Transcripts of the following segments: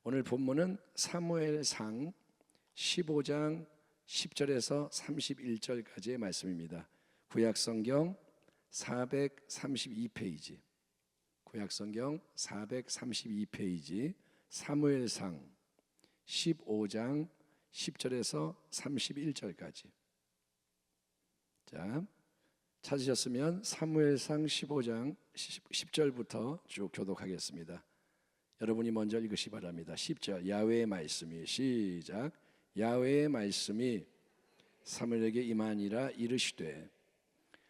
오늘 본문은 사무엘상 15장 10절에서 31절까지의 말씀입니다. 구약성경 432페이지, 구약성경 432페이지, 사무엘상 15장 10절에서 31절까지. 자, 찾으셨으면 사무엘상 15장 10절부터 쭉 교독하겠습니다. 여러분이 먼저 읽으시 바랍니다. 10절, 야훼의 말씀이, 시작. 야훼의 말씀이 사무엘에게 임하니라. 이르시되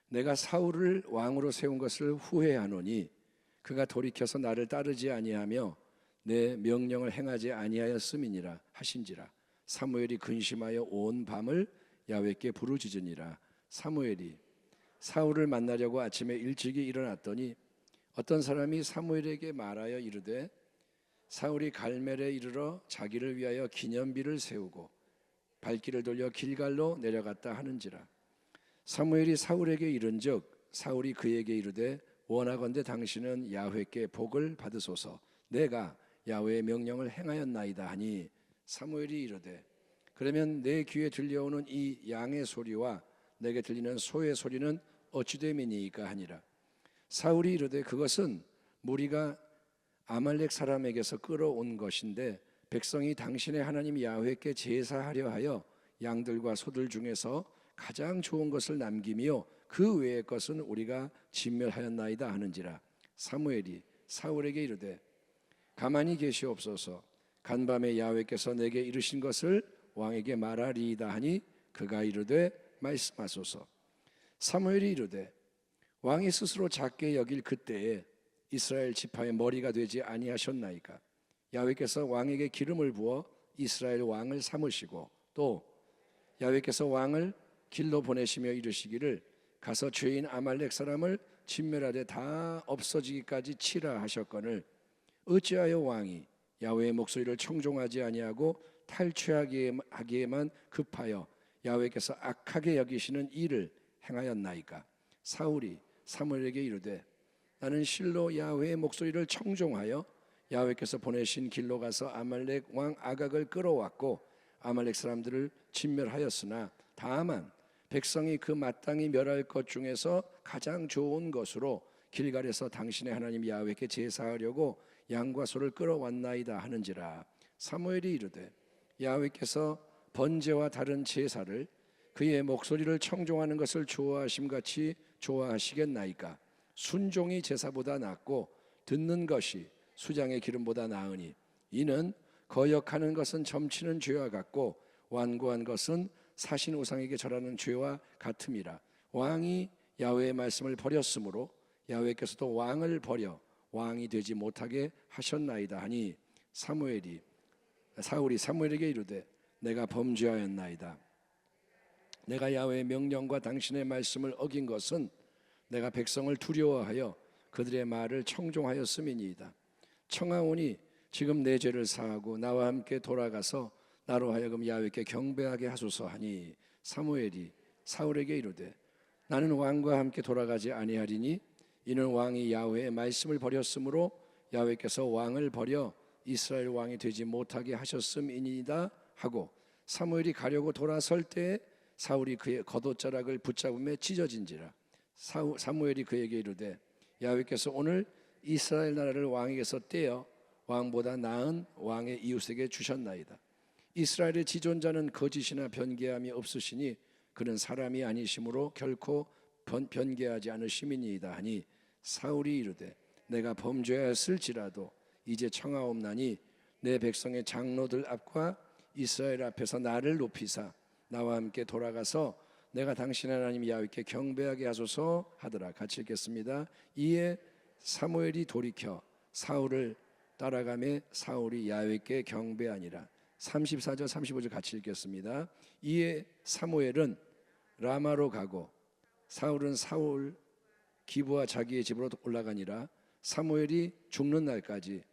내가 사울을 왕으로 세운 것을 후회하노니 그가 돌이켜서 나를 따르지 아니하며 내 명령을 행하지 아니하였음이니라 하신지라. 사무엘이 근심하여 온 밤을 야훼께 부르짖으니라. 사무엘이 사울을 만나려고 아침에 일찍이 일어났더니 어떤 사람이 사무엘에게 말하여 이르되 사울이 갈멜에 이르러 자기를 위하여 기념비를 세우고 발길을 돌려 길갈로 내려갔다 하는지라. 사무엘이 사울에게 이른즉 사울이 그에게 이르되 원하건대 당신은 야훼께 복을 받으소서. 내가 야훼의 명령을 행하였나이다 하니 사무엘이 이르되 그러면 내 귀에 들려오는 이 양의 소리와 내게 들리는 소의 소리는 어찌 됨이니이까 하니라. 사울이 이르되 그것은 무리가 아말렉 사람에게서 끌어온 것인데 백성이 당신의 하나님 야훼께 제사하려 하여 양들과 소들 중에서 가장 좋은 것을 남기며 그 외의 것은 우리가 진멸하였나이다 하는지라. 사무엘이 사울에게 이르되 가만히 계시옵소서. 간밤에 야훼께서 내게 이르신 것을 왕에게 말하리이다 하니 그가 이르되 말씀하소서. 사무엘이 이르되 왕이 스스로 작게 여길 그때에 이스라엘 지파의 머리가 되지 아니하셨나이까. 야훼께서 왕에게 기름을 부어 이스라엘 왕을 삼으시고 또 야훼께서 왕을 길로 보내시며 이르시기를 가서 죄인 아말렉 사람을 진멸하되 다 없어지기까지 치라 하셨거늘 어찌하여 왕이 야훼의 목소리를 청종하지 아니하고 탈취하기에만 급하여 야훼께서 악하게 여기시는 일을 행하였나이까. 사울이 사무엘에게 이르되 나는 실로 야훼의 목소리를 청종하여 야훼께서 보내신 길로 가서 아말렉 왕 아각을 끌어왔고 아말렉 사람들을 진멸하였으나 다만 백성이 그 마땅히 멸할 것 중에서 가장 좋은 것으로 길갈에서 당신의 하나님 야훼께 제사하려고 양과 소를 끌어왔나이다 하는지라. 사무엘이 이르되 야훼께서 번제와 다른 제사를 그의 목소리를 청종하는 것을 좋아하심같이 좋아하시겠나이까. 순종이 제사보다 낫고 듣는 것이 수장의 기름보다 나으니 이는 거역하는 것은 점치는 죄와 같고 완고한 것은 사신 우상에게 절하는 죄와 같음이라. 왕이 야훼의 말씀을 버렸으므로 야훼께서도 왕을 버려 왕이 되지 못하게 하셨나이다 하니 사울이 사무엘에게 이르되 내가 범죄하였나이다. 내가 야훼의 명령과 당신의 말씀을 어긴 것은 내가 백성을 두려워하여 그들의 말을 청종하였음이니이다. 청하오니 지금 내 죄를 사하고 나와 함께 돌아가서 나로 하여금 야훼께 경배하게 하소서 하니 사무엘이 사울에게 이르되 나는 왕과 함께 돌아가지 아니하리니 이는 왕이 야훼의 말씀을 버렸으므로 야훼께서 왕을 버려 이스라엘 왕이 되지 못하게 하셨음이니이다 하고 사무엘이 가려고 돌아설 때에 사울이 그의 겉옷자락을 붙잡음에 찢어진지라. 사무엘이 그에게 이르되 야훼께서 오늘 이스라엘 나라를 왕에게서 떼어 왕보다 나은 왕의 이웃에게 주셨나이다. 이스라엘의 지존자는 거짓이나 변개함이 없으시니 그는 사람이 아니심으로 결코 변개하지 않으심이니이다 하니 사울이 이르되 내가 범죄하였을지라도 이제 청하옵나니 내 백성의 장로들 앞과 이스라엘 앞에서 나를 높이사 나와 함께 돌아가서 내가 당신 하나님 야훼께 경배하게 하소서 하더라. 같이 읽겠습니다. 이에 사무엘이 돌이켜 사울을 따라가매 사울이 야훼께 경배하니라. 34절 35절 같이 읽겠습니다. 이에 사무엘은 라마로 가고 사울은 사울 기브와 자기의 집으로 올라가니라. 사무엘이 죽는 날까지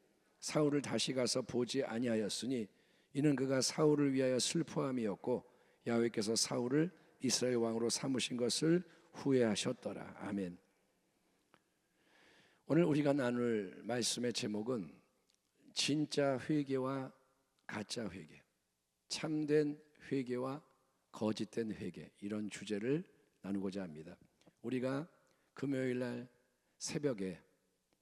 사울을 다시 가서 보지 아니하였으니 이는 그가 사울을 위하여 슬퍼함이었고 야훼께서 사울을 이스라엘 왕으로 삼으신 것을 후회하셨더라. 아멘. 오늘 우리가 나눌 말씀의 제목은 진짜 회개와 가짜 회개, 참된 회개와 거짓된 회개, 이런 주제를 나누고자 합니다. 우리가 금요일 날 새벽에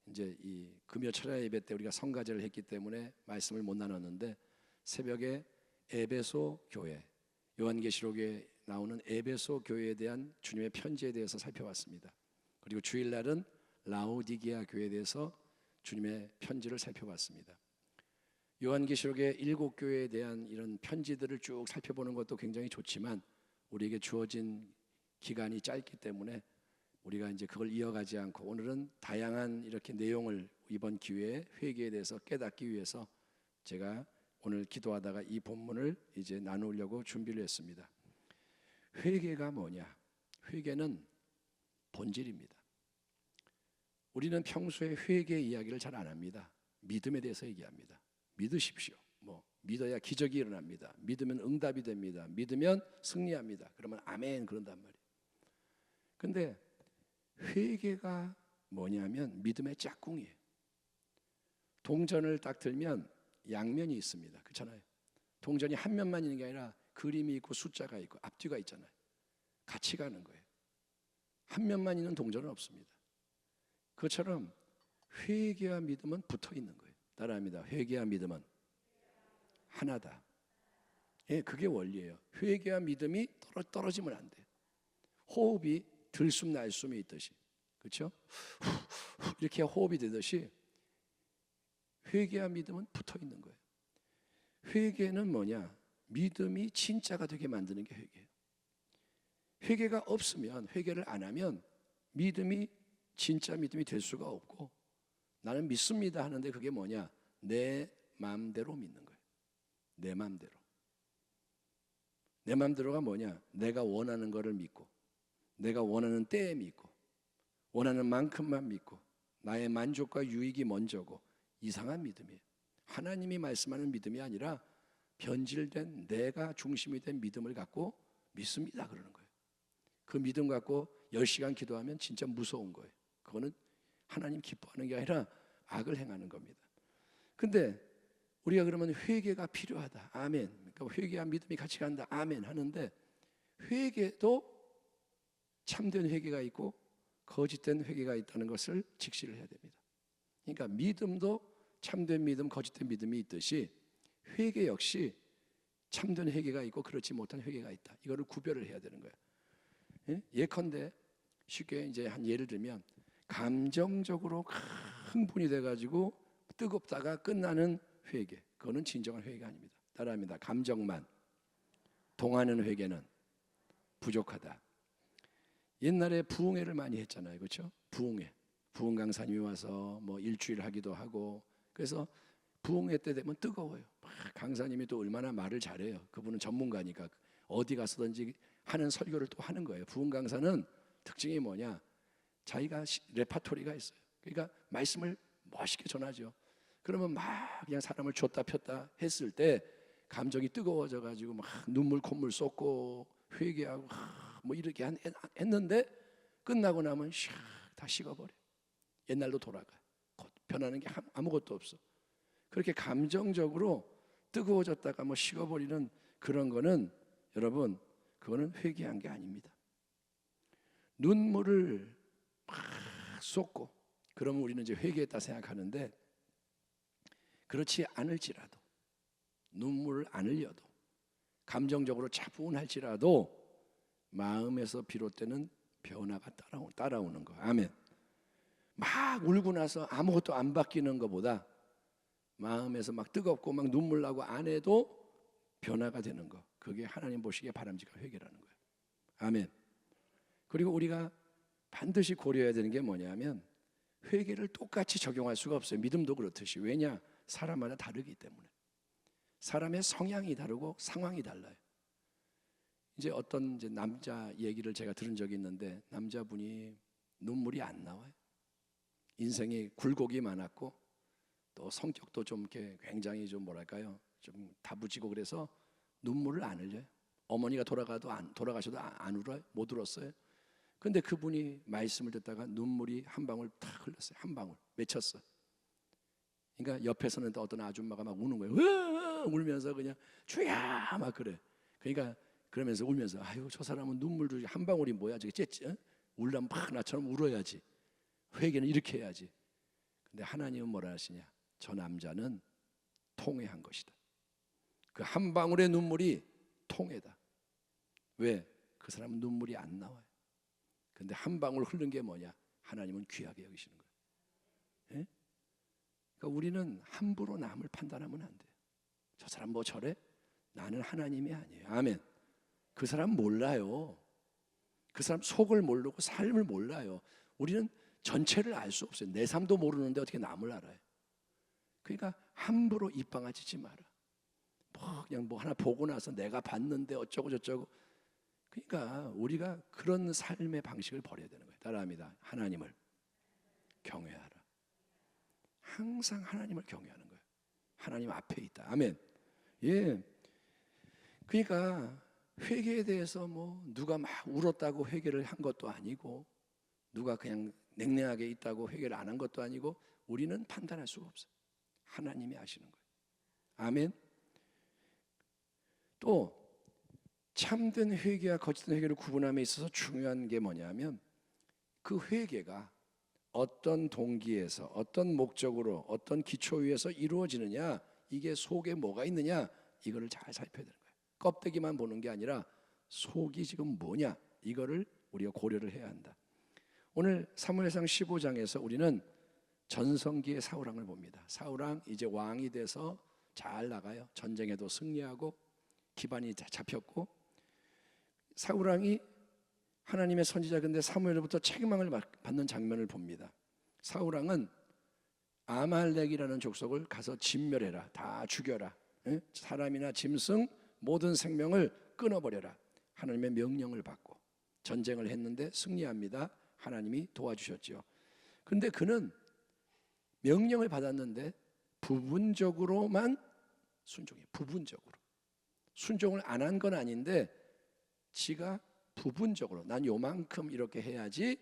이제 이 금요 철야 예배 때 우리가 성가제를 했기 때문에 말씀을 못 나눴는데, 새벽에 에베소 교회, 요한계시록에 나오는 에베소 교회에 대한 주님의 편지에 대해서 살펴봤습니다. 그리고 주일날은 라오디게아 교회에 대해서 주님의 편지를 살펴봤습니다. 요한계시록의 7교회에 대한 이런 편지들을 쭉 살펴보는 것도 굉장히 좋지만, 우리에게 주어진 기간이 짧기 때문에 우리가 이제 그걸 이어가지 않고, 오늘은 다양한 이렇게 내용을 이번 기회에 회개에 대해서 깨닫기 위해서 제가 오늘 기도하다가 이 본문을 이제 나누려고 준비를 했습니다. 회개가 뭐냐? 회개는 본질입니다. 우리는 평소에 회개 이야기를 잘 안 합니다. 믿음에 대해서 얘기합니다. 믿으십시오. 믿어야 기적이 일어납니다. 믿으면 응답이 됩니다. 믿으면 승리합니다. 그러면 아멘 그런단 말이에요. 근데 회개가 뭐냐면 믿음의 짝꿍이에요. 동전을 딱 들면 양면이 있습니다. 그렇잖아요. 동전이 한 면만 있는 게 아니라 그림이 있고 숫자가 있고 앞뒤가 있잖아요. 같이 가는 거예요. 한 면만 있는 동전은 없습니다. 그것처럼 회개와 믿음은 붙어 있는 거예요. 따라합니다. 회개와 믿음은 하나다. 예, 그게 원리예요. 회개와 믿음이 떨어지면 안 돼요. 호흡이 들숨 날숨이 있듯이, 그렇죠? 이렇게 호흡이 되듯이 회개와 믿음은 붙어 있는 거예요. 회개는 뭐냐? 믿음이 진짜가 되게 만드는 게 회개예요. 회개가 없으면, 회개를 안 하면 믿음이 진짜 믿음이 될 수가 없고, 나는 믿습니다 하는데 그게 뭐냐? 내 마음대로 믿는 거예요. 내 마음대로. 내 마음대로가 뭐냐? 내가 원하는 거를 믿고, 내가 원하는 때에 믿고, 원하는 만큼만 믿고, 나의 만족과 유익이 먼저고, 이상한 믿음이에요. 하나님이 말씀하는 믿음이 아니라 변질된 내가 중심이 된 믿음을 갖고 믿습니다 그러는 거예요. 그 믿음 갖고 10시간 기도하면 진짜 무서운 거예요. 그거는 하나님 기뻐하는 게 아니라 악을 행하는 겁니다. 근데 우리가 그러면 회개가 필요하다. 아멘. 그러니까 회개와 믿음이 같이 간다. 아멘 하는데, 회개도 참된 회개가 있고 거짓된 회개가 있다는 것을 직시를 해야 됩니다. 그러니까 믿음도 참된 믿음, 거짓된 믿음이 있듯이 회개 역시 참된 회개가 있고 그렇지 못한 회개가 있다. 이거를 구별을 해야 되는 거예요. 예? 예컨대 쉽게 이제 한 예를 들면, 감정적으로 흥분이 돼가지고 뜨겁다가 끝나는 회개, 그거는 진정한 회개가 아닙니다. 따라합니다. 감정만 동하는 회개는 부족하다. 옛날에 부흥회를 많이 했잖아요, 그렇죠? 부흥회, 부흥 강사님이 와서 뭐 일주일 하기도 하고, 그래서 부흥회 때 되면 뜨거워요. 강사님이 또 얼마나 말을 잘해요. 그분은 전문가니까 어디 가서든지 하는 설교를 또 하는 거예요. 부흥 강사는 특징이 뭐냐? 자기가 레파토리가 있어요. 그러니까 말씀을 멋있게 전하죠. 그러면 막 그냥 사람을 줬다 폈다 했을 때 감정이 뜨거워져 가지고 막 눈물 콧물 쏟고 회개하고 뭐 이렇게 했는데, 끝나고 나면 다 식어버려. 옛날로 돌아가. 변하는 게 아무것도 없어. 그렇게 감정적으로 뜨거워졌다가 뭐 식어버리는 그런 거는, 여러분, 그거는 회개한 게 아닙니다. 눈물을 막 쏟고 그러면 우리는 이제 회개했다 생각하는데, 그렇지 않을지라도, 눈물을 안 흘려도, 감정적으로 차분할지라도 마음에서 비롯되는 변화가 따라오는 거. 아멘. 막 울고 나서 아무것도 안 바뀌는 것보다 마음에서 막 뜨겁고 막 눈물 나고 안 해도 변화가 되는 거, 그게 하나님 보시기에 바람직한 회개라는 거예요. 아멘. 그리고 우리가 반드시 고려해야 되는 게 뭐냐면, 회개를 똑같이 적용할 수가 없어요. 믿음도 그렇듯이. 왜냐? 사람마다 다르기 때문에. 사람의 성향이 다르고 상황이 달라요. 이제 어떤 이제 남자 얘기를 제가 들은 적이 있는데, 남자분이 눈물이 안 나와요. 인생이 굴곡이 많았고 또 성격도 좀 이렇게 굉장히 좀 뭐랄까요, 좀 다부지고 그래서 눈물을 안 흘려요. 어머니가 돌아가셔도 안 울어요. 못 울었어요. 근데 그분이 말씀을 듣다가 눈물이 한 방울 탁 흘렀어요. 한 방울 맺혔어. 그러니까 옆에서는 또 어떤 아줌마가 막 우는 거예요. 으아! 울면서 그냥 주야 막 그래. 그러니까 그러면서 울면서 아유 저 사람은 눈물도 한 방울이 뭐야 저게 째지? 울려면 막 나처럼 울어야지. 회개는 이렇게 해야지. 근데 하나님은 뭐라 하시냐? 저 남자는 통회한 것이다. 그 한 방울의 눈물이 통회다. 왜? 그 사람은 눈물이 안 나와요. 근데 한 방울 흐른 게 뭐냐? 하나님은 귀하게 여기시는 거예요. 예? 그러니까 우리는 함부로 남을 판단하면 안 돼요. 저 사람 뭐 저래? 나는 하나님이 아니에요. 아멘. 그 사람 몰라요. 그 사람 속을 모르고 삶을 몰라요. 우리는 전체를 알 수 없어요. 내 삶도 모르는데 어떻게 남을 알아요? 그러니까 함부로 입방아지지 마라. 뭐 그냥 뭐 하나 보고 나서 내가 봤는데 어쩌고 저쩌고. 그러니까 우리가 그런 삶의 방식을 버려야 되는 거예요. 따라합니다. 하나님을 경외하라. 항상 하나님을 경외하는 거예요. 하나님 앞에 있다. 아멘. 예. 그러니까 회개에 대해서 뭐 누가 막 울었다고 회개를 한 것도 아니고 누가 그냥 냉랭하게 있다고 회개를 안 한 것도 아니고 우리는 판단할 수가 없어요. 하나님이 아시는 거예요. 아멘. 또 참된 회개와 거짓된 회개를 구분함에 있어서 중요한 게 뭐냐면 그 회개가 어떤 동기에서 어떤 목적으로 어떤 기초 위에서 이루어지느냐, 이게 속에 뭐가 있느냐, 이거를 잘 살펴야 되는 거예요. 껍데기만 보는 게 아니라 속이 지금 뭐냐, 이거를 우리가 고려를 해야 한다. 오늘 사무엘상 15장에서 우리는 전성기의 사울왕을 봅니다. 사울왕 이제 왕이 돼서 잘 나가요. 전쟁에도 승리하고 기반이 잡혔고, 사울왕이 하나님의 선지자 근데 사무엘로부터 책임망을 받는 장면을 봅니다. 사울왕은 아말렉이라는 족속을 가서 진멸해라, 다 죽여라, 사람이나 짐승 모든 생명을 끊어버려라, 하나님의 명령을 받고 전쟁을 했는데 승리합니다. 하나님이 도와주셨죠. 근데 그는 명령을 받았는데 부분적으로만 순종해요. 부분적으로 순종을 안 한 건 아닌데 지가 부분적으로 난 요만큼 이렇게 해야지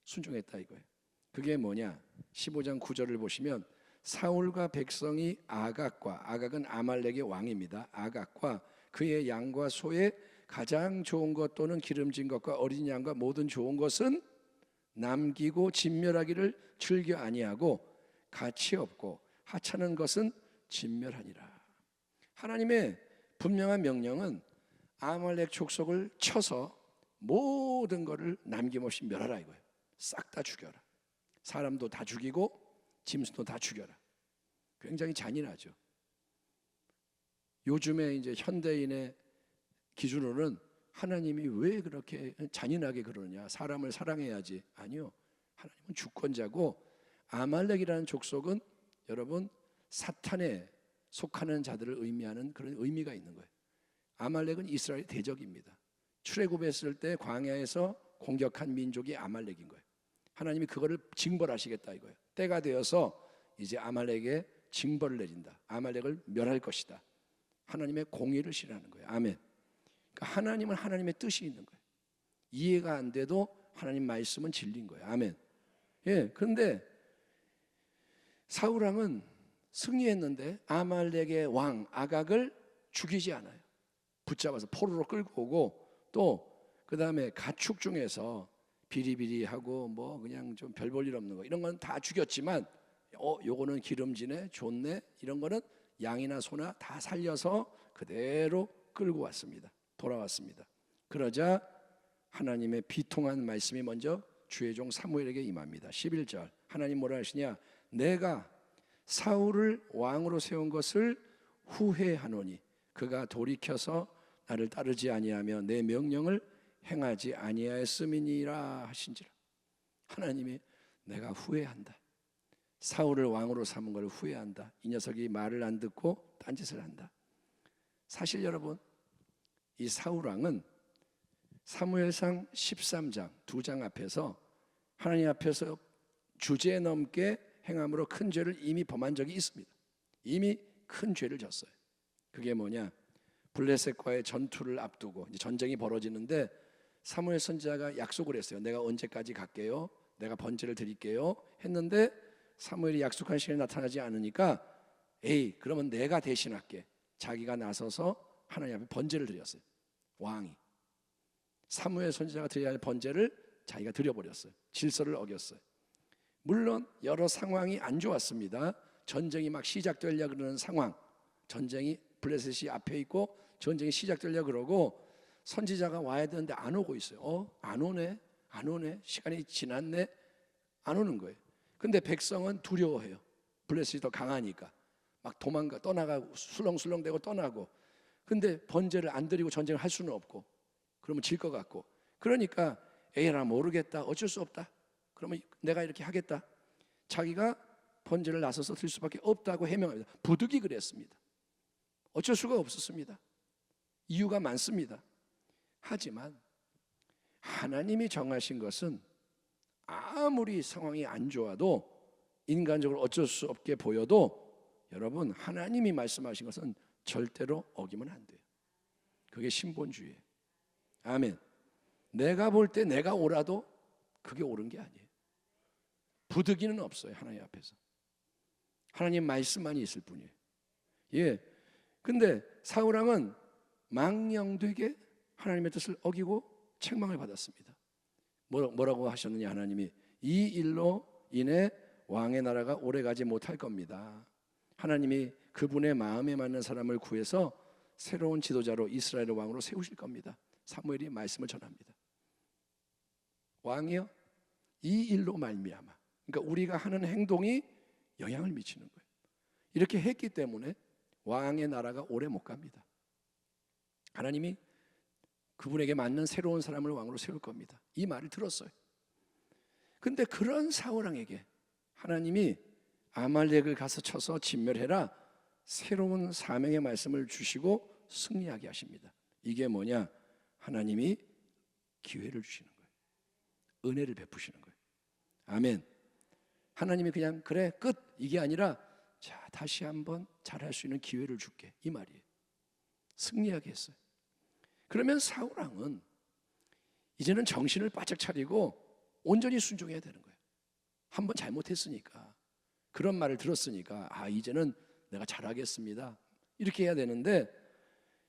순종했다 이거예요. 그게 뭐냐? 15장 9절을 보시면 사울과 백성이 아각은 아말렉의 왕입니다. 아각과 그의 양과 소의 가장 좋은 것 또는 기름진 것과 어린 양과 모든 좋은 것은 남기고 진멸하기를 즐겨 아니하고 가치 없고 하찮은 것은 진멸하니라. 하나님의 분명한 명령은 아말렉 족속을 쳐서 모든 것을 남김없이 멸하라 이거예요. 싹 다 죽여라. 사람도 다 죽이고 짐승도 다 죽여라. 굉장히 잔인하죠. 요즘에 이제 현대인의 기준으로는 하나님이 왜 그렇게 잔인하게 그러느냐, 사람을 사랑해야지. 아니요, 하나님은 주권자고 아말렉이라는 족속은 여러분 사탄에 속하는 자들을 의미하는 그런 의미가 있는 거예요. 아말렉은 이스라엘 대적입니다. 출애굽했을 때 광야에서 공격한 민족이 아말렉인 거예요. 하나님이 그거를 징벌하시겠다 이거예요. 때가 되어서 이제 아말렉에 징벌을 내린다. 아말렉을 멸할 것이다. 하나님의 공의를 실현하는 거예요. 아멘. 그러니까 하나님은 하나님의 뜻이 있는 거예요. 이해가 안 돼도 하나님 말씀은 진리인 거예요. 아멘. 예, 그런데 사울왕은 승리했는데 아말렉의 왕 아각을 죽이지 않아요. 붙잡아서 포로로 끌고 오고, 또 그 다음에 가축 중에서 비리비리하고 뭐 그냥 좀 별 볼 일 없는 거 이런 건 다 죽였지만 요거는 기름지네 좋네 이런 거는 양이나 소나 다 살려서 그대로 끌고 왔습니다. 돌아왔습니다. 그러자 하나님의 비통한 말씀이 먼저 주의 종 사무엘에게 임합니다. 11절 하나님 뭐라 하시냐, 내가 사울을 왕으로 세운 것을 후회하노니 그가 돌이켜서 나를 따르지 아니하며 내 명령을 행하지 아니하였음이니라 하신지라. 하나님이 내가 후회한다. 사울을 왕으로 삼은 걸 후회한다. 이 녀석이 말을 안 듣고 딴짓을 한다. 사실 여러분, 이 사울왕은 사무엘상 13장 2장 앞에서 하나님 앞에서 주제넘게 행함으로 큰 죄를 이미 범한 적이 있습니다. 이미 큰 죄를 졌어요. 그게 뭐냐, 블레셋과의 전투를 앞두고 이제 전쟁이 벌어지는데 사무엘 선지자가 약속을 했어요. 내가 언제까지 갈게요? 내가 번제를 드릴게요 했는데 사무엘이 약속한 시간에 나타나지 않으니까 에이, 그러면 내가 대신할게. 자기가 나서서 하나님 앞에 번제를 드렸어요. 왕이 사무엘 선지자가 드려야 할 번제를 자기가 드려버렸어요. 질서를 어겼어요. 물론 여러 상황이 안 좋았습니다. 전쟁이 막 시작되려고 그러는 상황, 전쟁이 블레셋이 앞에 있고 전쟁이 시작되려고 그러고 선지자가 와야 되는데 안 오고 있어요. 안 오네, 시간이 지났네, 안 오는 거예요. 근데 백성은 두려워해요. 블레셋이 더 강하니까 막 떠나가고 술렁술렁대고 떠나고. 근데 번제를 안 드리고 전쟁을 할 수는 없고, 그러면 질 것 같고, 그러니까 에이라 모르겠다, 어쩔 수 없다, 그러면 내가 이렇게 하겠다. 자기가 번제를 나서서 드릴 수밖에 없다고 해명합니다. 부득이 그랬습니다. 어쩔 수가 없었습니다. 이유가 많습니다. 하지만 하나님이 정하신 것은 아무리 상황이 안 좋아도, 인간적으로 어쩔 수 없게 보여도, 여러분, 하나님이 말씀하신 것은 절대로 어기면 안 돼요. 그게 신본주의예요. 아멘. 내가 볼 때 내가 옳아도 그게 옳은 게 아니에요. 부득이는 없어요. 하나님 앞에서 하나님 말씀만이 있을 뿐이에요. 예. 근데 사울왕은 망령되게 하나님의 뜻을 어기고 책망을 받았습니다. 뭐라고 하셨느냐, 하나님이 이 일로 인해 왕의 나라가 오래가지 못할 겁니다. 하나님이 그분의 마음에 맞는 사람을 구해서 새로운 지도자로 이스라엘의 왕으로 세우실 겁니다. 사무엘이 말씀을 전합니다. 왕이요, 이 일로 말미암아, 그러니까 우리가 하는 행동이 영향을 미치는 거예요. 이렇게 했기 때문에 왕의 나라가 오래 못 갑니다. 하나님이 그분에게 맞는 새로운 사람을 왕으로 세울 겁니다. 이 말을 들었어요. 근데 그런 사울왕에게 하나님이 아말렉을 가서 쳐서 진멸해라, 새로운 사명의 말씀을 주시고 승리하게 하십니다. 이게 뭐냐? 하나님이 기회를 주시는 거예요. 은혜를 베푸시는 거예요. 아멘. 하나님이 그냥 그래 끝, 이게 아니라 자, 다시 한번 잘할 수 있는 기회를 줄게, 이 말이에요. 승리하게 했어요. 그러면 사울왕은 이제는 정신을 바짝 차리고 온전히 순종해야 되는 거예요. 한번 잘못했으니까, 그런 말을 들었으니까, 이제는 내가 잘하겠습니다, 이렇게 해야 되는데,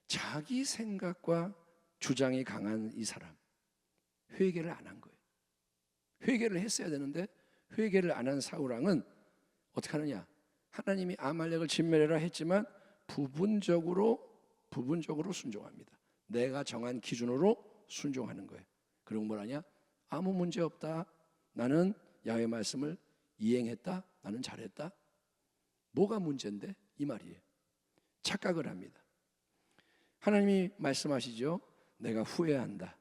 자기 생각과 주장이 강한 이 사람, 회개를 안 한 거예요. 회개를 했어야 되는데 회개를 안 한 사울왕은 어떻게 하느냐? 하나님이 아말렉을 진멸해라 했지만 부분적으로 순종합니다. 내가 정한 기준으로 순종하는 거예요. 그리고 뭐라냐? 아무 문제 없다, 나는 야훼 말씀을 이행했다, 나는 잘했다. 뭐가 문제인데? 이 말이에요. 착각을 합니다. 하나님이 말씀하시죠. 내가 후회한다,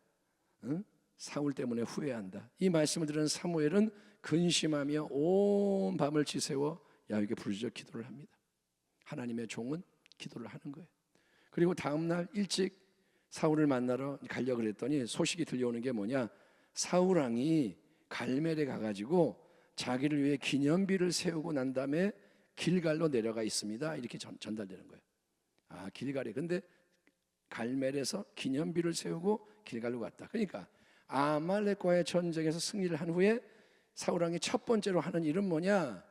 응? 사울 때문에 후회한다. 이 말씀을 들은 사무엘은 근심하며 온 밤을 지새워 야훼에게 부르짖어 기도를 합니다. 하나님의 종은 기도를 하는 거예요. 그리고 다음날 일찍 사울을 만나러 가려고 그랬더니 소식이 들려오는 게 뭐냐? 사울왕이 갈멜에 가가지고 자기를 위해 기념비를 세우고 난 다음에 길갈로 내려가 있습니다, 이렇게 전달되는 거예요. 길갈에. 근데 갈멜에서 기념비를 세우고 길갈로 갔다. 그러니까 아말렉과의 전쟁에서 승리를 한 후에 사울왕이 첫 번째로 하는 일은 뭐냐?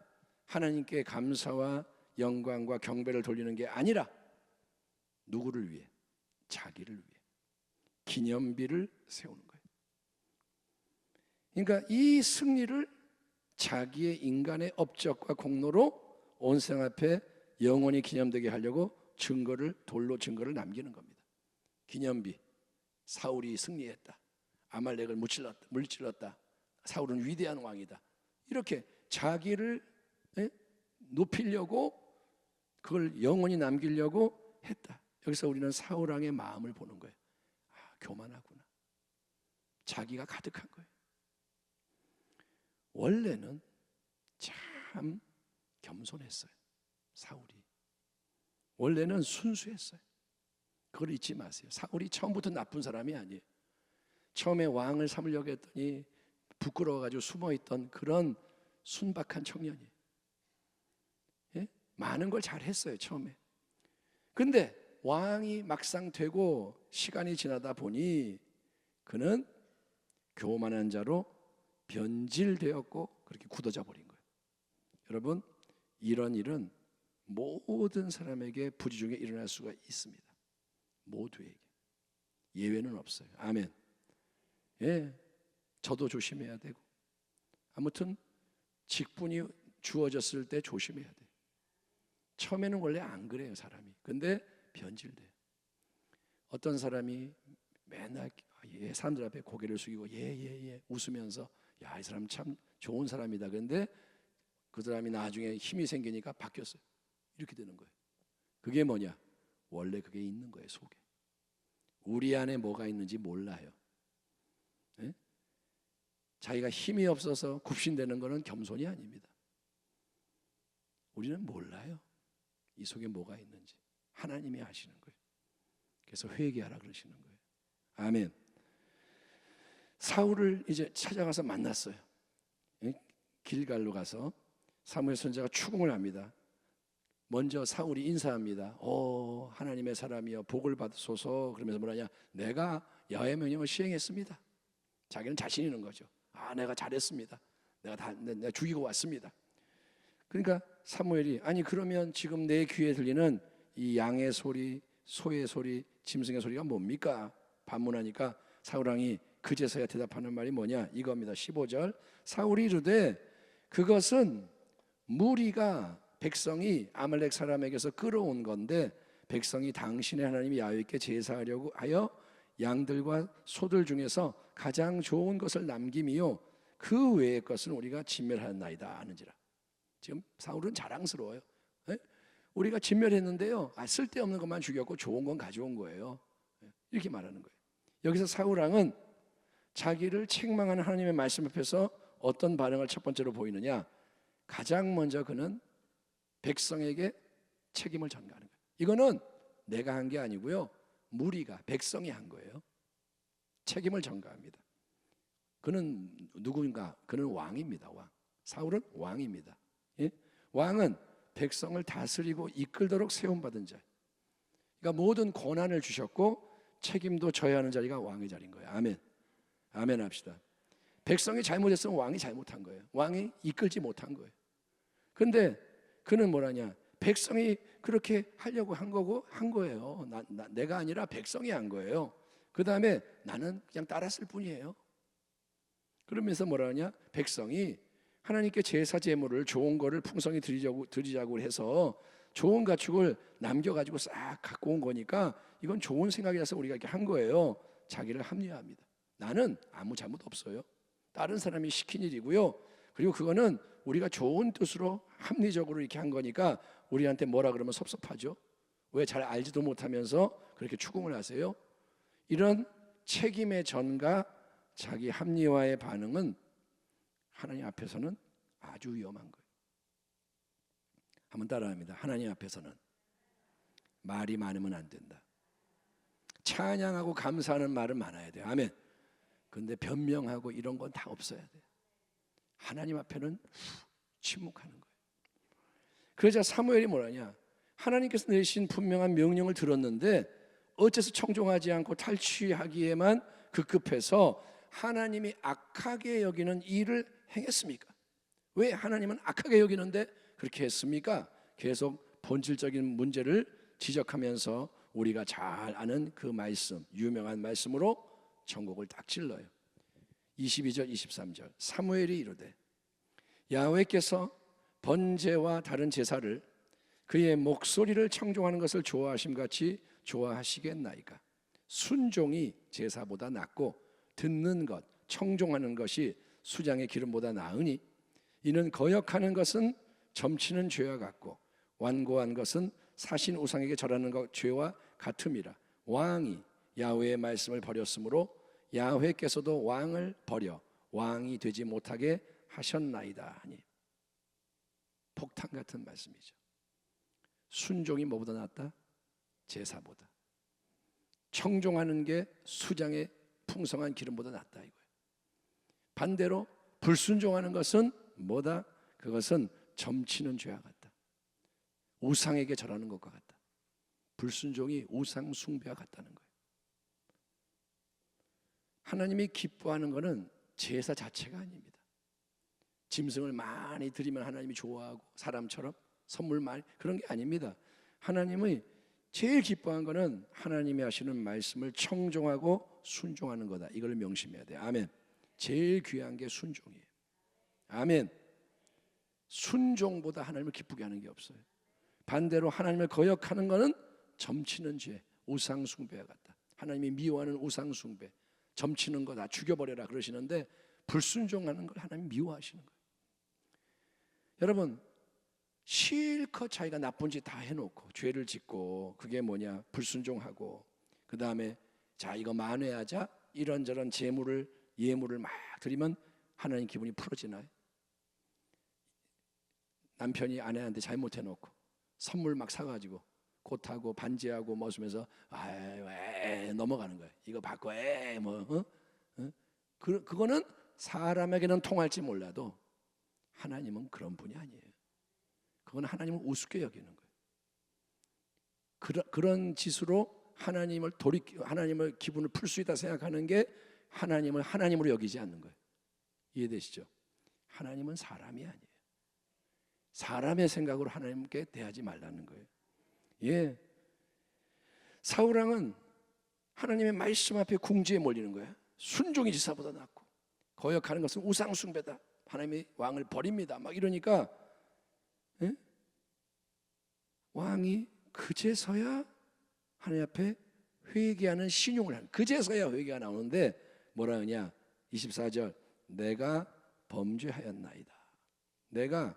하나님께 감사와 영광과 경배를 돌리는 게 아니라 누구를 위해? 자기를 위해 기념비를 세우는 거예요. 그러니까 이 승리를 자기의 인간의 업적과 공로로 온 세상 앞에 영원히 기념되게 하려고 돌로 증거를 남기는 겁니다. 기념비, 사울이 승리했다, 아말렉을 물질렀다, 사울은 위대한 왕이다, 이렇게 자기를 높이려고, 그걸 영원히 남기려고 했다. 여기서 우리는 사울왕의 마음을 보는 거예요. 교만하구나, 자기가 가득한 거예요. 원래는 참 겸손했어요. 사울이 원래는 순수했어요. 그걸 잊지 마세요. 사울이 처음부터 나쁜 사람이 아니에요. 처음에 왕을 삼으려고 했더니 부끄러워가지고 숨어있던 그런 순박한 청년이에요. 예? 많은 걸 잘했어요, 처음에. 근데 왕이 막상 되고 시간이 지나다 보니 그는 교만한 자로 변질되었고 그렇게 굳어져 버린 거예요. 여러분, 이런 일은 모든 사람에게 부지 중에 일어날 수가 있습니다. 모두에게. 예외는 없어요. 아멘. 예, 저도 조심해야 되고, 아무튼 직분이 주어졌을 때 조심해야 돼요. 처음에는 원래 안 그래요, 사람이. 근데 변질돼요. 어떤 사람이 맨날 사람들 앞에 고개를 숙이고 예 웃으면서 야, 이 사람 참 좋은 사람이다. 근데 그 사람이 나중에 힘이 생기니까 바뀌었어요. 이렇게 되는 거예요. 그게 뭐냐? 원래 그게 있는 거예요, 속에. 우리 안에 뭐가 있는지 몰라요. 네? 자기가 힘이 없어서 굽신대는 것은 겸손이 아닙니다. 우리는 몰라요. 이 속에 뭐가 있는지. 하나님이 아시는 거예요. 그래서 회개하라 그러시는 거예요. 아멘. 사울을 이제 찾아가서 만났어요. 길갈로 가서 사무엘 선지자가 추궁을 합니다. 먼저 사울이 인사합니다. 하나님의 사람이여 복을 받으소서. 그러면서 뭐라냐? 내가 여호와의 명령을 시행했습니다. 자기는 자신 있는 거죠. 내가 잘했습니다. 내가 죽이고 왔습니다. 그러니까 사무엘이 아니 그러면 지금 내 귀에 들리는 이 양의 소리, 소의 소리, 짐승의 소리가 뭡니까? 반문하니까 사울왕이 그제서야 대답하는 말이 뭐냐? 이겁니다. 15절 사울이 이르되 그것은 무리가 백성이 아말렉 사람에게서 끌어온 건데 백성이 당신의 하나님 야훼께 제사하려고 하여 양들과 소들 중에서 가장 좋은 것을 남김이요 그 외의 것은 우리가 진멸하였나이다 하는지라. 지금 사울은 자랑스러워요. 우리가 진멸했는데요, 쓸데없는 것만 죽였고 좋은 건 가져온 거예요. 이렇게 말하는 거예요. 여기서 사울왕은 자기를 책망하는 하나님의 말씀 앞에서 어떤 반응을 첫 번째로 보이느냐? 가장 먼저 그는 백성에게 책임을 전가하는 거예요. 이거는 내가 한 게 아니고요, 무리가 백성이 한 거예요. 책임을 전가합니다. 그는 누구인가? 그는 왕입니다. 왕. 사울은 왕입니다. 예? 왕은 백성을 다스리고 이끌도록 세움받은 자. 그러니까 모든 권한을 주셨고 책임도 져야 하는 자리가 왕의 자리인 거예요. 아멘. 아멘 합시다. 백성이 잘못했으면 왕이 잘못한 거예요. 왕이 이끌지 못한 거예요. 그런데 그는 뭐라냐? 백성이 그렇게 하려고 한 거고 한 거예요. 내가 아니라 백성이 한 거예요. 그 다음에 나는 그냥 따랐을 뿐이에요. 그러면서 뭐라냐? 백성이 하나님께 제사 제물을 좋은 거를 풍성히 드리자고 해서 좋은 가축을 남겨가지고 싹 갖고 온 거니까 이건 좋은 생각이라서 우리가 이렇게 한 거예요. 자기를 합리화합니다. 나는 아무 잘못 없어요. 다른 사람이 시킨 일이고요. 그리고 그거는 우리가 좋은 뜻으로 합리적으로 이렇게 한 거니까 우리한테 뭐라 그러면 섭섭하죠. 왜 잘 알지도 못하면서 그렇게 추궁을 하세요? 이런 책임의 전가, 자기 합리화의 반응은 하나님 앞에서는 아주 위험한 거예요. 한번 따라합니다. 하나님 앞에서는 말이 많으면 안 된다. 찬양하고 감사하는 말은 많아야 돼요. 아멘. 그런데 변명하고 이런 건 다 없어야 돼요. 하나님 앞에는 침묵하는 거예요. 그러자 사무엘이 뭐라냐? 하나님께서 내리신 분명한 명령을 들었는데 어째서 청종하지 않고 탈취하기에만 급급해서 하나님이 악하게 여기는 일을 행했습니까? 왜 하나님은 악하게 여기는데 그렇게 했습니까? 계속 본질적인 문제를 지적하면서 우리가 잘 아는 그 말씀, 유명한 말씀으로 전곡을 딱 찔러요. 22절 23절 사무엘이 이르되 야훼께서 번제와 다른 제사를 그의 목소리를 청종하는 것을 좋아하심같이 좋아하시겠나이까? 순종이 제사보다 낫고 듣는 것, 청종하는 것이 수장의 기름보다 나으니 이는 거역하는 것은 점치는 죄와 같고 완고한 것은 사신 우상에게 절하는 것 죄와 같음이라. 왕이 야훼의 말씀을 버렸으므로 야훼께서도 왕을 버려 왕이 되지 못하게 하셨나이다 하니. 폭탄 같은 말씀이죠. 순종이 뭐보다 낫다? 제사보다. 청종하는 게 수장의 풍성한 기름보다 낫다 이거예요. 반대로 불순종하는 것은 뭐다? 그것은 점치는 죄와 같다. 우상에게 절하는 것과 같다. 불순종이 우상 숭배와 같다는 거예요. 하나님이 기뻐하는 것은 제사 자체가 아닙니다. 짐승을 많이 드리면 하나님이 좋아하고 사람처럼 선물 많이, 그런 게 아닙니다. 하나님의 제일 기뻐한 거는 하나님이 하시는 말씀을 청종하고 순종하는 거다. 이걸 명심해야 돼요. 아멘. 제일 귀한 게 순종이에요. 아멘. 순종보다 하나님을 기쁘게 하는 게 없어요. 반대로 하나님을 거역하는 거는 점치는 죄, 우상 숭배와 같다. 하나님이 미워하는 우상 숭배, 점치는 거 다 죽여버려라 그러시는데 불순종하는 걸 하나님 미워하시는 거예요. 여러분, 실컷 자기가 나쁜 짓 다 해놓고 죄를 짓고, 그게 뭐냐, 불순종하고, 그 다음에 자 이거 만회하자, 이런저런 재물을 예물을 막 드리면 하나님 기분이 풀어지나요? 남편이 아내한테 잘못해놓고 선물 막 사가지고 콧하고 반지하고 뭐 쓰면서 왜 넘어가는 거예요. 이거 바꿔 그거는 사람에게는 통할지 몰라도 하나님은 그런 분이 아니에요. 그건 하나님을 우습게 여기는 거예요. 그런 짓으로 하나님을 기분을 풀 수 있다 생각하는 게 하나님을 하나님으로 여기지 않는 거예요. 이해되시죠? 하나님은 사람이 아니에요. 사람의 생각으로 하나님께 대하지 말라는 거예요. 예, 사울왕은 하나님의 말씀 앞에 궁지에 몰리는 거예요. 순종이 지사보다 낫고 거역하는 것은 우상 숭배다. 하나님이 왕을 버립니다. 막 이러니까 왕이 그제서야 하나님 앞에 회개하는 신용을 하는, 그제서야 회개가 나오는데 뭐라 하냐, 24절, 내가 범죄하였나이다. 내가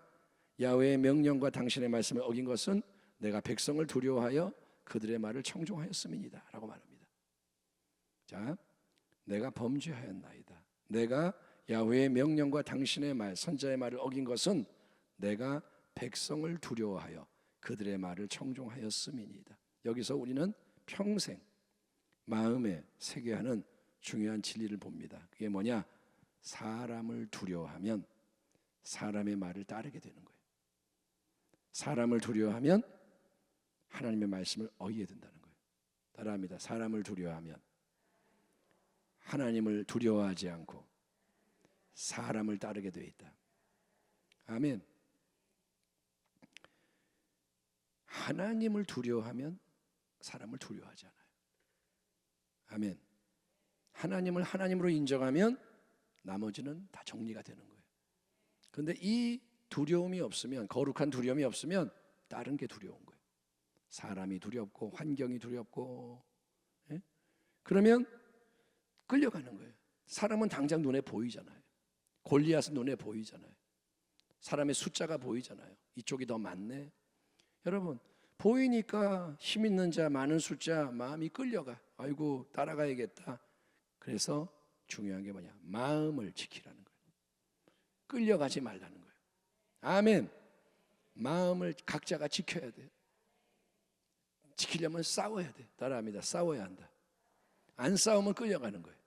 야훼의 명령과 당신의 말씀을 어긴 것은 내가 백성을 두려워하여 그들의 말을 청종하였음이니이다 라고 말합니다. 자, 내가 범죄하였나이다. 내가 야훼의 명령과 당신의 말, 선자의 말을 어긴 것은 내가 백성을 두려워하여 그들의 말을 청종하였음이니이다. 여기서 우리는 평생 마음에 새겨야 하는 중요한 진리를 봅니다. 그게 뭐냐? 사람을 두려워하면 사람의 말을 따르게 되는 거예요. 사람을 두려워하면 하나님의 말씀을 어기게 된다는 거예요. 따라합니다. 사람을 두려워하면 하나님을 두려워하지 않고 사람을 따르게 되어 있다. 아멘. 하나님을 두려워하면 사람을 두려워하지 않아요. 아멘. 하나님을 하나님으로 인정하면 나머지는 다 정리가 되는 거예요. 그런데 이 두려움이 없으면, 거룩한 두려움이 없으면 다른 게 두려운 거예요. 사람이 두렵고 환경이 두렵고, 그러면 끌려가는 거예요. 사람은 당장 눈에 보이잖아요. 골리앗은 눈에 보이잖아요. 사람의 숫자가 보이잖아요. 이쪽이 더 많네. 여러분, 보이니까 힘 있는 자, 많은 숫자, 마음이 끌려가. 아이고, 따라가야겠다. 그래서 중요한 게 뭐냐? 마음을 지키라는 거예요. 끌려가지 말라는 거예요. 아멘. 마음을 각자가 지켜야 돼요. 지키려면 싸워야 돼. 따라합니다. 싸워야 한다. 안 싸우면 끌려가는 거예요.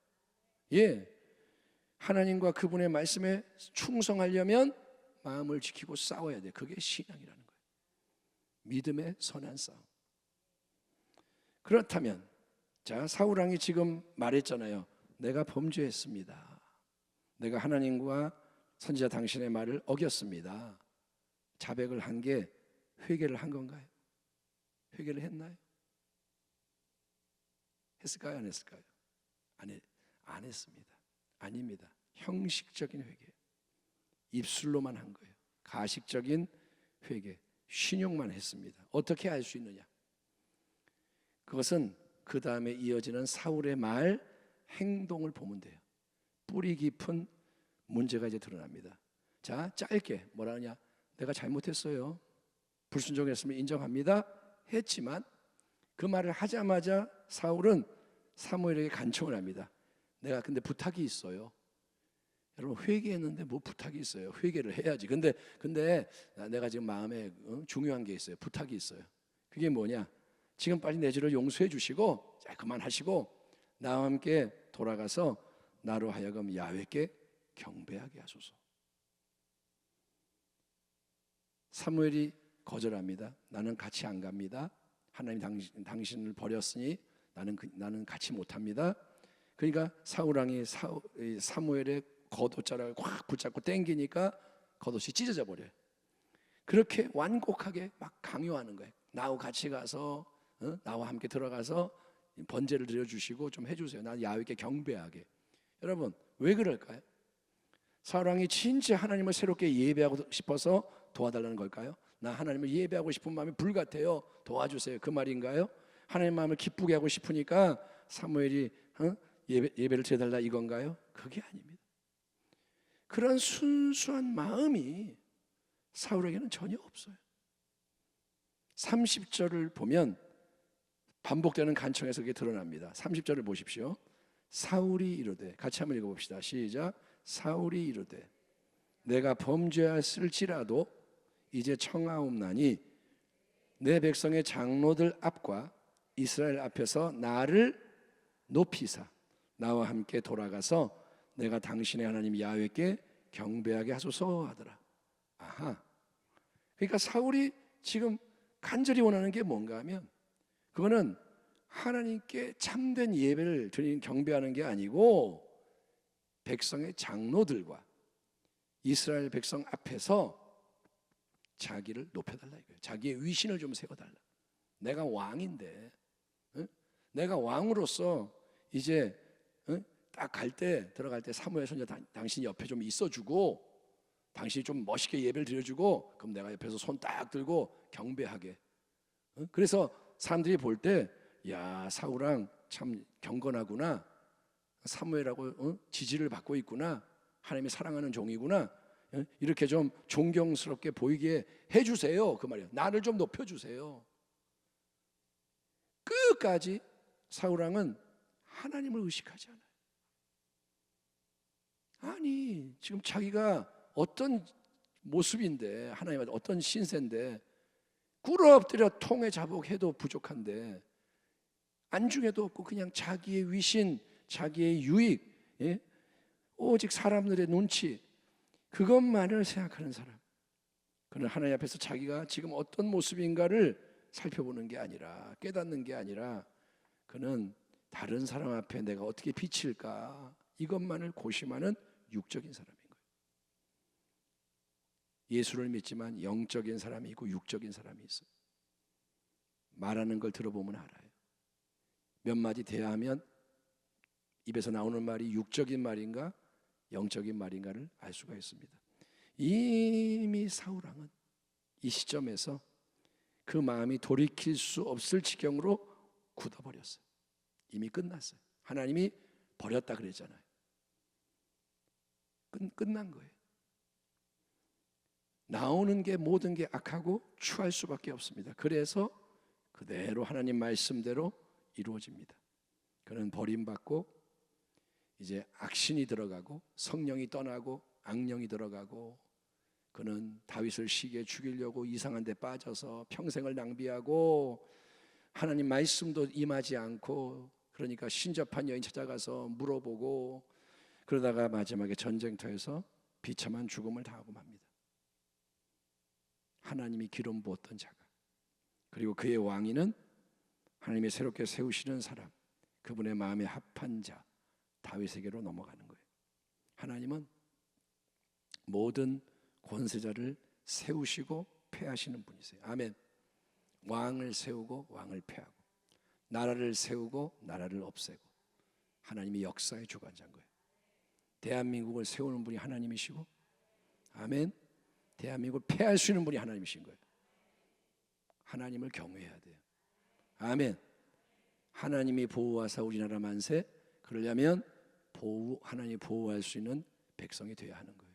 예, 하나님과 그분의 말씀에 충성하려면 마음을 지키고 싸워야 돼. 그게 신앙이라는 거예요. 믿음의 선한 싸움. 그렇다면 자, 사울왕이 지금 말했잖아요. 내가 범죄했습니다. 내가 하나님과 선지자 당신의 말을 어겼습니다. 자백을 한 게 회개를 한 건가요? 회개를 했나요? 했을까요? 안 했을까요? 안 했습니다. 아닙니다. 형식적인 회개, 입술로만 한 거예요. 가식적인 회개, 신용만 했습니다. 어떻게 알 수 있느냐? 그것은 그 다음에 이어지는 사울의 말, 행동을 보면 돼요. 뿌리 깊은 문제가 이제 드러납니다. 자, 짧게 뭐라 하냐? 내가 잘못했어요. 불순종했으면 인정합니다. 했지만 그 말을 하자마자 사울은 사무엘에게 간청을 합니다. 내가 근데 부탁이 있어요. 여러분, 회개했는데 뭐 부탁이 있어요? 회개를 해야지. 근데 내가 지금 마음에 중요한 게 있어요. 부탁이 있어요. 그게 뭐냐? 지금 빨리 내 죄를 용서해 주시고, 자, 그만하시고 나와 함께 돌아가서 나로 하여금 야훼께 경배하게 하소서. 사무엘이 거절합니다. 나는 같이 안 갑니다. 하나님 당신을 버렸으니 나는 같이 못합니다. 그러니까 사울왕이 사무엘의 겉옷자락을 확 붙잡고 당기니까 겉옷이 찢어져 버려요. 그렇게 완곡하게 막 강요하는 거예요. 나하고 같이 가서 나와 함께 들어가서 번제를 드려주시고 좀 해주세요. 난 야훼께 경배하게. 여러분 왜 그럴까요? 사울왕이 진짜 하나님을 새롭게 예배하고 싶어서 도와달라는 걸까요? 나 하나님을 예배하고 싶은 마음이 불같아요. 도와주세요. 그 말인가요? 하나님 마음을 기쁘게 하고 싶으니까 사무엘이 예배를 드려달라 이건가요? 그게 아닙니다. 그런 순수한 마음이 사울에게는 전혀 없어요. 30절을 보면 반복되는 간청에서 그게 드러납니다. 30절을 보십시오. 사울이 이르되, 같이 한번 읽어봅시다. 시작. 사울이 이르되 내가 범죄하였을지라도 이제 청하옵나니 내 백성의 장로들 앞과 이스라엘 앞에서 나를 높이사 나와 함께 돌아가서 내가 당신의 하나님 야훼께 경배하게 하소서 하더라. 아하. 그러니까 사울이 지금 간절히 원하는 게 뭔가 하면 그거는 하나님께 참된 예배를 드리는 경배하는 게 아니고 백성의 장로들과 이스라엘 백성 앞에서 자기를 높여달라 이거예요. 자기의 위신을 좀 세워달라. 내가 왕인데, 내가 왕으로서 이제 딱 들어갈 때 사무엘 선지자 당신 옆에 좀 있어주고, 당신이 좀 멋있게 예배를 드려주고, 그럼 내가 옆에서 손 딱 들고 경배하게. 그래서 사람들이 볼 때, 야 사울왕 참 경건하구나. 사무엘하고 지지를 받고 있구나. 하나님이 사랑하는 종이구나. 이렇게 좀 존경스럽게 보이게 해주세요. 그 말이에요. 나를 좀 높여주세요. 끝까지 사울왕은 하나님을 의식하지 않아요. 아니 지금 자기가 어떤 모습인데, 하나님한테 어떤 신세인데, 꿇어엎드려 통에 자복해도 부족한데 안중에도 없고 그냥 자기의 위신, 자기의 유익, 오직 사람들의 눈치, 그것만을 생각하는 사람. 그는 하나님 앞에서 자기가 지금 어떤 모습인가를 살펴보는 게 아니라, 깨닫는 게 아니라, 그는 다른 사람 앞에 내가 어떻게 비칠까, 이것만을 고심하는 육적인 사람인 거예요. 예수를 믿지만 영적인 사람이 있고 육적인 사람이 있어요. 말하는 걸 들어보면 알아요. 몇 마디 대화하면 입에서 나오는 말이 육적인 말인가 영적인 말인가를 알 수가 있습니다. 이미 사울왕은 이 시점에서 그 마음이 돌이킬 수 없을 지경으로 굳어버렸어요. 이미 끝났어요. 하나님이 버렸다 그랬잖아요. 끝난 거예요. 나오는 게 모든 게 악하고 추할 수밖에 없습니다. 그래서 그대로 하나님 말씀대로 이루어집니다. 그는 버림받고 이제 악신이 들어가고 성령이 떠나고 악령이 들어가고, 그는 다윗을 시기에 죽이려고 이상한 데 빠져서 평생을 낭비하고 하나님 말씀도 임하지 않고, 그러니까 신접한 여인 찾아가서 물어보고, 그러다가 마지막에 전쟁터에서 비참한 죽음을 당하고 맙니다. 하나님이 기름 부었던 자가, 그리고 그의 왕위는 하나님이 새롭게 세우시는 사람, 그분의 마음에 합한 자 다윗에게로 넘어가는 거예요. 하나님은 모든 권세자를 세우시고 폐하시는 분이세요. 아멘. 왕을 세우고 왕을 폐하고, 나라를 세우고 나라를 없애고, 하나님이 역사의 주관자인 거예요. 대한민국을 세우는 분이 하나님이시고, 아멘. 대한민국을 폐할 수 있는 분이 하나님이신 거예요. 하나님을 경외해야 돼요. 아멘. 하나님이 보호하사 우리나라 만세, 그러려면 하나님이 보호할 수 있는 백성이 되어야 하는 거예요.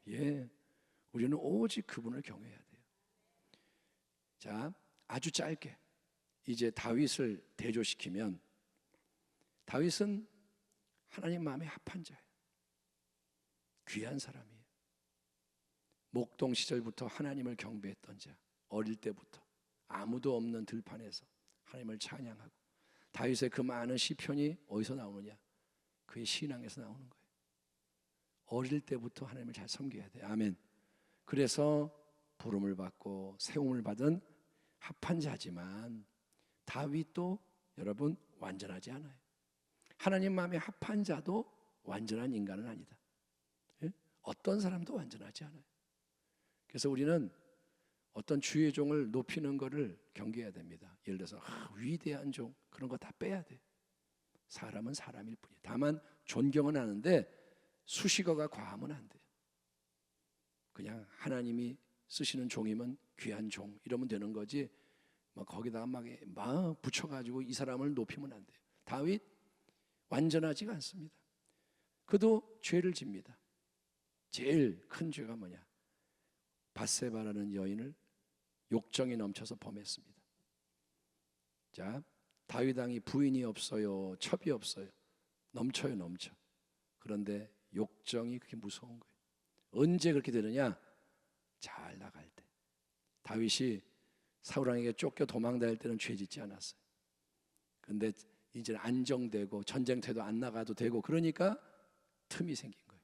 예, 우리는 오직 그분을 경외해야 돼요. 자, 아주 짧게 이제 다윗을 대조시키면, 다윗은 하나님 마음에 합한 자예요. 귀한 사람이에요. 목동 시절부터 하나님을 경배했던 자, 어릴 때부터 아무도 없는 들판에서 하나님을 찬양하고, 다윗의 그 많은 시편이 어디서 나오느냐? 그의 신앙에서 나오는 거예요. 어릴 때부터 하나님을 잘 섬겨야 돼요. 아멘. 그래서 부름을 받고 세움을 받은 합한 자지만, 다윗도 여러분 완전하지 않아요. 하나님 마음에 합한 자도 완전한 인간은 아니다. 예? 어떤 사람도 완전하지 않아요. 그래서 우리는 어떤 주의 종을 높이는 것을 경계해야 됩니다. 예를 들어서 위대한 종 그런 거 다 빼야 돼. 사람은 사람일 뿐이에요. 다만 존경은 하는데 수식어가 과하면 안 돼요. 그냥 하나님이 쓰시는 종이면 귀한 종 이러면 되는 거지 뭐 거기다가 막 붙여가지고 이 사람을 높이면 안 돼요. 다윗 완전하지가 않습니다. 그도 죄를 집니다. 제일 큰 죄가 뭐냐? 밧세바라는 여인을 욕정이 넘쳐서 범했습니다. 자, 다윗 왕이 부인이 없어요, 첩이 없어요. 넘쳐요, 넘쳐. 그런데 욕정이 그렇게 무서운 거예요. 언제 그렇게 되느냐? 잘 나갈 때. 다윗이 사울 왕에게 쫓겨 도망다닐 때는 죄 짓지 않았어요. 그런데 이제 안정되고 전쟁터에도 안 나가도 되고 그러니까 틈이 생긴 거예요.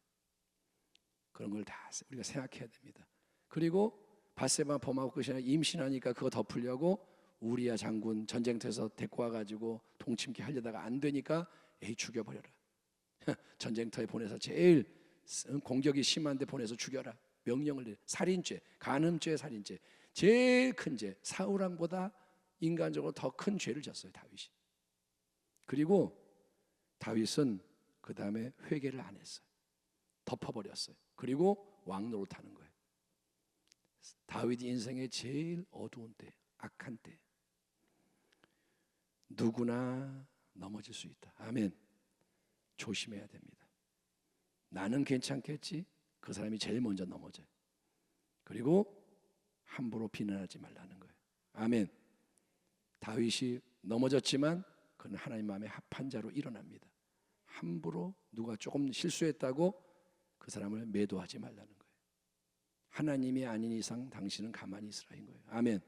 그런 걸 다 우리가 생각해야 됩니다. 그리고 밧세바 범하고 끝이 아니라 임신하니까 그거 덮으려고 우리야 장군 전쟁터에서 데리고 와가지고 동침케 하려다가 안 되니까 죽여버려라. 전쟁터에 보내서 제일 공격이 심한데 보내서 죽여라. 명령을 내려. 살인죄, 간음죄, 살인죄. 제일 큰 죄. 사울 왕보다 인간적으로 더 큰 죄를 졌어요, 다윗이. 그리고 다윗은 그 다음에 회개를 안 했어요. 덮어버렸어요. 그리고 왕 노릇하는 거예요. 다윗 인생의 제일 어두운 때, 악한 때. 누구나 넘어질 수 있다. 아멘. 조심해야 됩니다. 나는 괜찮겠지? 그 사람이 제일 먼저 넘어져요. 그리고 함부로 비난하지 말라는 거예요. 아멘. 다윗이 넘어졌지만 그는 하나님 마음에 합한 자로 일어납니다. 함부로 누가 조금 실수했다고 그 사람을 매도하지 말라는 거예요. 하나님이 아닌 이상 당신은 가만히 있으라는 거예요. 아멘.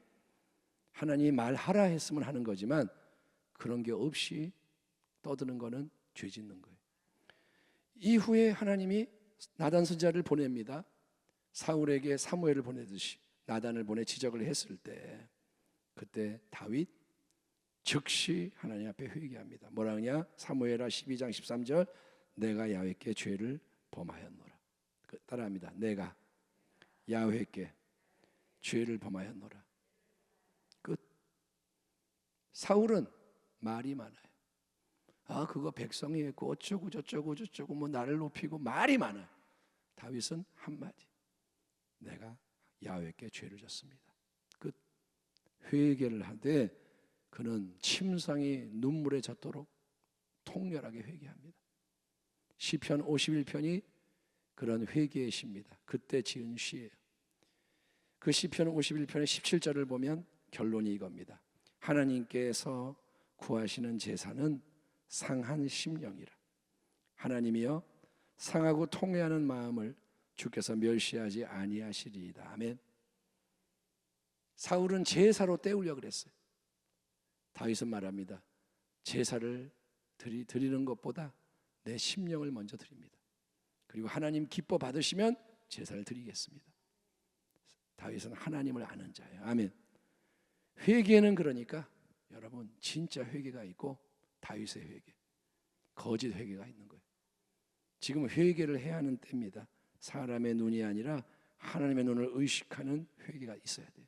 하나님이 말하라 했으면 하는 거지만 그런 게 없이 떠드는 거는 죄 짓는 거예요. 이후에 하나님이 나단 선지자를 보냅니다. 사울에게 사무엘을 보내듯이 나단을 보내 지적을 했을 때 그때 다윗 즉시 하나님 앞에 회개합니다. 뭐라 하냐? 사무엘하 12장 13절 내가 야훼께 죄를 범하였노라. 따라합니다. 내가 야훼께 죄를 범하였노라. 끝. 사울은 말이 많아요. 그거 백성이 했고 어쩌고 저쩌고 저쩌고 뭐 나를 높이고 말이 많아요. 다윗은 한마디. 내가 야훼께 죄를 졌습니다. 끝. 회개를 하되 그는 침상이 눈물에 젖도록 통렬하게 회개합니다. 시편 51편이 그런 회개의 시입니다. 그때 지은 시예요. 그 시편 51편의 17절을 보면 결론이 이겁니다. 하나님께서 구하시는 제사는 상한 심령이라. 하나님이여 상하고 통회하는 마음을 주께서 멸시하지 아니하시리이다. 아멘. 사울은 제사로 때우려고 그랬어요. 다윗은 말합니다. 제사를 드리는 것보다 내 심령을 먼저 드립니다. 그리고 하나님 기뻐 받으시면 제사를 드리겠습니다. 다윗은 하나님을 아는 자예요. 아멘. 회개는 그러니까 여러분 진짜 회개가 있고 다윗의 회개, 거짓 회개가 있는 거예요. 지금 회개를 해야 하는 때입니다. 사람의 눈이 아니라 하나님의 눈을 의식하는 회개가 있어야 돼요.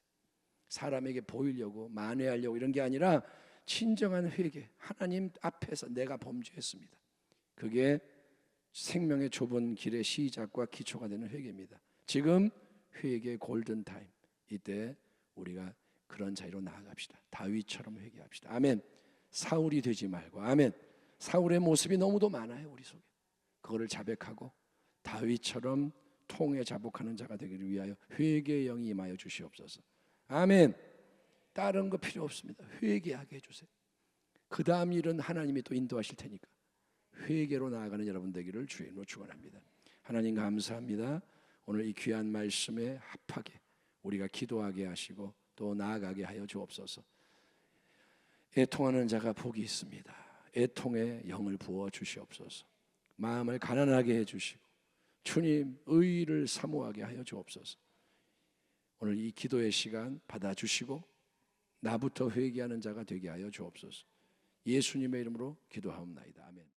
사람에게 보이려고 만회하려고 이런 게 아니라 진정한 회개, 하나님 앞에서 내가 범죄했습니다. 그게 생명의 좁은 길의 시작과 기초가 되는 회개입니다. 지금 회개의 골든타임, 이때 우리가 그런 자리로 나아갑시다. 다윗처럼 회개합시다. 아멘. 사울이 되지 말고. 아멘. 사울의 모습이 너무도 많아요, 우리 속에. 그거를 자백하고 다윗처럼 통에 자복하는 자가 되기를 위하여 회개의 영이 임하여 주시옵소서. 아멘. 다른 거 필요 없습니다. 회개하게 해주세요. 그 다음 일은 하나님이 또 인도하실 테니까 회개로 나아가는 여러분 되기를 주의 이름으로 축원합니다. 하나님 감사합니다. 오늘 이 귀한 말씀에 합하게 우리가 기도하게 하시고 또 나아가게 하여 주옵소서. 애통하는 자가 복이 있습니다. 애통의 영을 부어 주시옵소서. 마음을 가난하게 해주시고 주님 의를 사모하게 하여 주옵소서. 오늘 이 기도의 시간 받아주시고 나부터 회개하는 자가 되게 하여 주옵소서. 예수님의 이름으로 기도하옵나이다. 아멘.